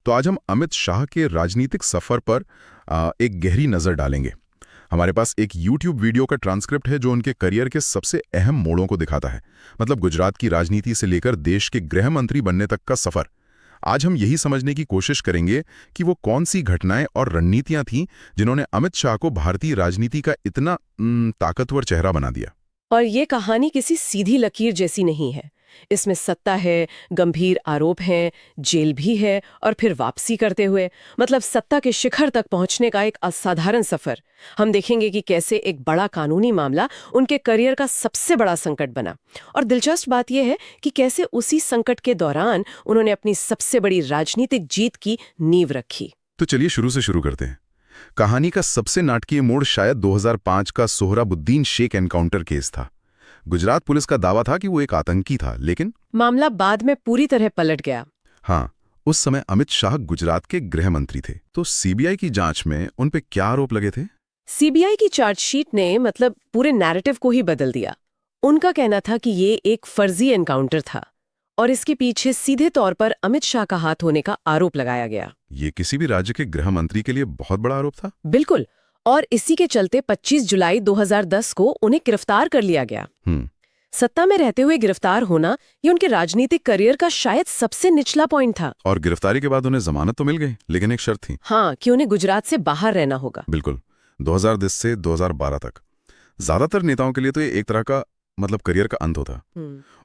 तो आज हम अमित शाह के राजनीतिक सफर पर एक गहरी नजर डालेंगे। हमारे पास एक YouTube वीडियो का ट्रांसक्रिप्ट है जो उनके करियर के सबसे अहम मोड़ों को दिखाता है, मतलब गुजरात की राजनीति से लेकर देश के गृह मंत्री बनने तक का सफर। आज हम यही समझने की कोशिश करेंगे कि वो कौन सी घटनाएं और रणनीतियां थीं जिन्होंने अमित शाह को भारतीय राजनीति का इतना ताकतवर चेहरा बना दिया। और ये कहानी किसी सीधी लकीर जैसी नहीं है। इसमें सत्ता है, गंभीर आरोप हैं, जेल भी है और फिर वापसी करते हुए, मतलब सत्ता के शिखर तक पहुंचने का एक असाधारण सफर। हम देखेंगे कि कैसे एक बड़ा कानूनी मामला उनके करियर का सबसे बड़ा संकट बना। और दिलचस्प बात यह है कि कैसे उसी संकट के दौरान उन्होंने अपनी सबसे बड़ी राजनीतिक जीत की नींव रखी। तो चलिए शुरू से शुरू करते हैं। कहानी का सबसे नाटकीय मोड़ शायद 2005 का सोहराबुद्दीन शेख एनकाउंटर केस था। गुजरात पुलिस का दावा था कि वो एक आतंकी था, लेकिन मामला बाद में पूरी तरह पलट गया। हाँ, उस समय अमित शाह गुजरात के गृह मंत्री थे। तो सीबीआई की जांच में उन पे क्या आरोप लगे थे? सीबीआई की चार्जशीट ने मतलब पूरे नैरेटिव को ही बदल दिया। उनका कहना था कि ये एक फर्जी एनकाउंटर था और इसके पीछे सीधे तौर पर अमित शाह का हाथ होने का आरोप लगाया गया। ये किसी भी राज्य के गृह मंत्री के लिए बहुत बड़ा आरोप था। बिल्कुल, और इसी के चलते 25 जुलाई 2010 को उन्हें गिरफ्तार कर लिया गया। सत्ता में रहते हुए गिरफ्तार होना ये उनके राजनीतिक करियर का शायद सबसे निचला पॉइंट था। और गिरफ्तारी के बाद उन्हें जमानत तो मिल गई, लेकिन एक शर्त थी। हाँ, कि उन्हें गुजरात से बाहर रहना होगा। बिल्कुल, 2010 से 2012 तक ज्यादातर नेताओं के लिए तो ये एक तरह का मतलब करियर का अंत होता।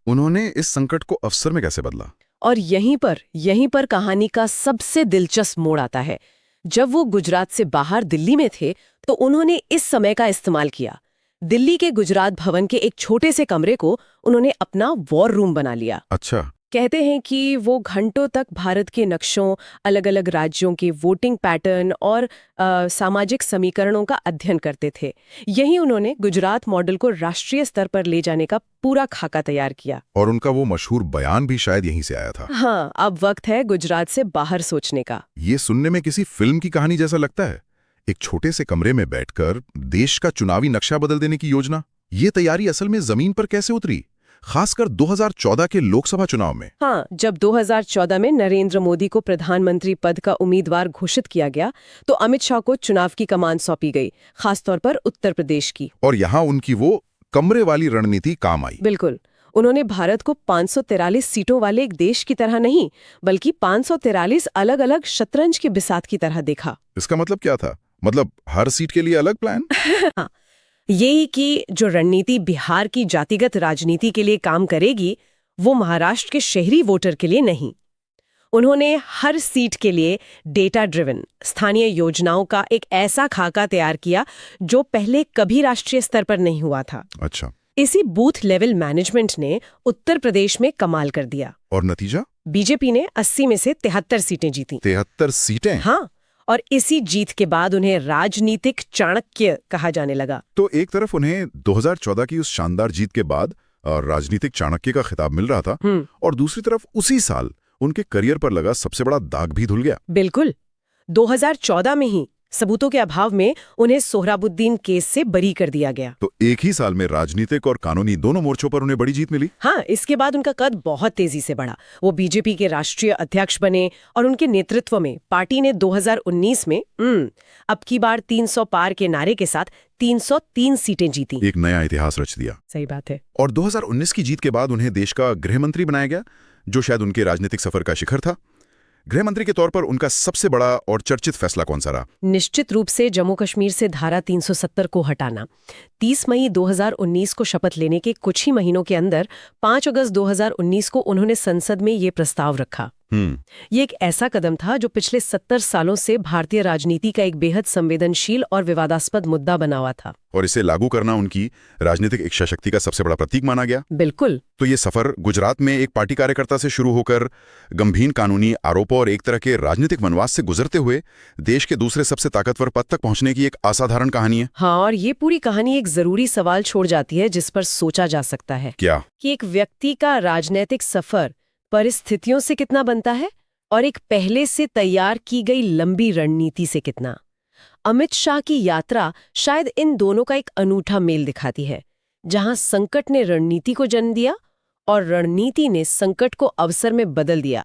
उन्होंने इस संकट को अवसर में कैसे बदला? और यहीं पर कहानी का सबसे दिलचस्प मोड़ आता है। जब वो गुजरात से बाहर दिल्ली में थे तो उन्होंने इस समय का इस्तेमाल किया। दिल्ली के गुजरात भवन के एक छोटे से कमरे को उन्होंने अपना वॉर रूम बना लिया। अच्छा। कहते हैं कि वो घंटों तक भारत के नक्शों, अलग अलग राज्यों के वोटिंग पैटर्न और सामाजिक समीकरणों का अध्ययन करते थे। यही उन्होंने गुजरात मॉडल को राष्ट्रीय स्तर पर ले जाने का पूरा खाका तैयार किया। और उनका वो मशहूर बयान भी शायद यहीं से आया था। हाँ, अब वक्त है गुजरात से बाहर सोचने का। ये सुनने में किसी फिल्म की कहानी जैसा लगता है। एक छोटे से कमरे में बैठकर देश का चुनावी नक्शा बदल देने की योजना। ये तैयारी असल में जमीन पर कैसे उतरी, खासकर 2014 के लोकसभा चुनाव में? हाँ, जब 2014 में नरेंद्र मोदी को प्रधानमंत्री पद का उम्मीदवार घोषित किया गया तो अमित शाह को चुनाव की कमान सौंपी गई, खासतौर पर उत्तर प्रदेश की। और यहाँ उनकी वो कमरे वाली रणनीति काम आई। बिल्कुल, उन्होंने भारत को 543 सीटों वाले एक देश की तरह नहीं, बल्कि 543 अलग अलग शतरंज के बिसात की तरह देखा। इसका मतलब क्या था? मतलब हर सीट के लिए अलग प्लान? हाँ, यही कि जो रणनीति बिहार की जातिगत राजनीति के लिए काम करेगी, वो महाराष्ट्र के शहरी वोटर के लिए नहीं। उन्होंने हर सीट के लिए डेटा ड्रिवन स्थानीय योजनाओं का एक ऐसा खाका तैयार किया जो पहले कभी राष्ट्रीय स्तर पर नहीं हुआ था। अच्छा। इसी बूथ लेवल मैनेजमेंट ने उत्तर प्रदेश में कमाल कर दिया। और नतीजा? बीजेपी ने 80 में से 73 सीटें जीती। 73 सीटें? हाँ, और इसी जीत के बाद उन्हें राजनीतिक चाणक्य कहा जाने लगा। तो एक तरफ उन्हें 2014 की उस शानदार जीत के बाद राजनीतिक चाणक्य का खिताब मिल रहा था, और दूसरी तरफ उसी साल उनके करियर पर लगा सबसे बड़ा दाग भी धुल गया। बिल्कुल, 2014 में ही सबूतों के अभाव में उन्हें सोहराबुद्दीन केस से बरी कर दिया गया। तो एक ही साल में राजनीतिक और कानूनी दोनों मोर्चों पर उन्हें बड़ी जीत मिली। हाँ, इसके बाद उनका कद बहुत तेजी से बढ़ा। वो बीजेपी के राष्ट्रीय अध्यक्ष बने और उनके नेतृत्व में पार्टी ने 2019 में अब की बार 300 पार के नारे के साथ 303 सीटें जीती। एक नया इतिहास रच दिया। सही बात है। और 2019 की जीत के बाद उन्हें देश का गृह मंत्री बनाया गया, जो शायद उनके राजनीतिक सफर का शिखर था। गृह मंत्री के तौर पर उनका सबसे बड़ा और चर्चित फैसला कौन सा रहा? निश्चित रूप से जम्मू कश्मीर से धारा 370 को हटाना। 30 मई 2019 को शपथ लेने के कुछ ही महीनों के अंदर 5 अगस्त 2019 को उन्होंने संसद में ये प्रस्ताव रखा। ये एक ऐसा कदम था जो पिछले 70 सालों से भारतीय राजनीति का एक बेहद संवेदनशील और विवादास्पद मुद्दा बना हुआ था। और इसे लागू करना उनकी राजनीतिक इच्छा शक्ति का सबसे बड़ा प्रतीक माना गया। बिल्कुल। तो ये सफर गुजरात में एक पार्टी कार्यकर्ता से शुरू होकर गंभीर कानूनी आरोपों और एक तरह के राजनीतिक वनवास से गुजरते हुए देश के दूसरे सबसे ताकतवर पद तक पहुंचने की एक असाधारण कहानी है। हाँ, और ये पूरी कहानी एक जरूरी सवाल छोड़ जाती है जिस पर सोचा जा सकता है। क्या? कि एक व्यक्ति का राजनीतिक सफर परिस्थितियों से कितना बनता है और एक पहले से तैयार की गई लंबी रणनीति से कितना। अमित शाह की यात्रा शायद इन दोनों का एक अनूठा मेल दिखाती है, जहां संकट ने रणनीति को जन्म दिया और रणनीति ने संकट को अवसर में बदल दिया।